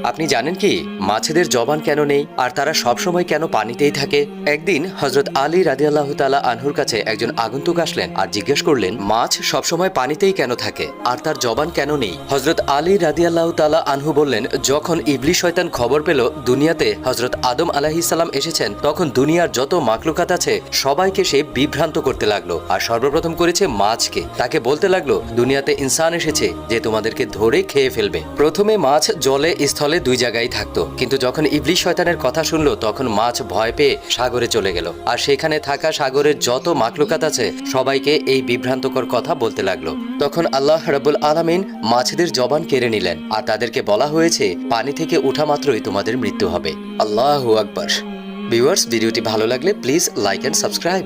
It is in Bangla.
আপনি জানেন কি মাছেদের জবান কেন নেই আর তারা সবসময় কেন পানিতেই থাকে? একদিন হযরত আলী রাদিয়াল্লাহু তাআলা আনহুর কাছে একজন আগন্তুক আসলেন আর জিজ্ঞেস করলেন, মাছ সবসময় পানিতেই কেন থাকে আর তার জবান কেন নেই? হযরত আলী রাদিয়াল্লাহু তাআলা আনহু বললেন, যখন ইবলিস শয়তান খবর পেল দুনিয়াতে হযরত আদম আলাইহিস সালাম এসেছেন, তখন দুনিয়ার যত মাখলুকাত আছে সবাইকে সে বিভ্রান্ত করতে লাগলো আর সর্বপ্রথম করেছে মাছকে। তাকে বলতে লাগলো, দুনিয়াতে ইনসান এসেছে যে তোমাদেরকে ধরে খেয়ে ফেলবে। প্রথমে মাছ জলে স্থলে দুই জায়গায় থাকতো, কিন্তু যখন ইবলিস শয়তানের কথা শুনলো তখন মাছ ভয় পেয়ে সাগরে চলে গেল আর সেখানে থাকা সাগরের যত মাখলুকাত আছে সবাইকে এই বিভ্রান্তকর কথা বলতে লাগলো। তখন আল্লাহ রাব্বুল আলামিন মাছেদের জবান কেড়ে নিলেন আর তাদেরকে বলা হয়েছে, পানি থেকে ওঠা মাত্রই তোমাদের মৃত্যু হবে। আল্লাহু আকবার। ভিউয়ার্স, ভিডিওটি ভালো লাগলে প্লিজ লাইক এন্ড সাবস্ক্রাইব।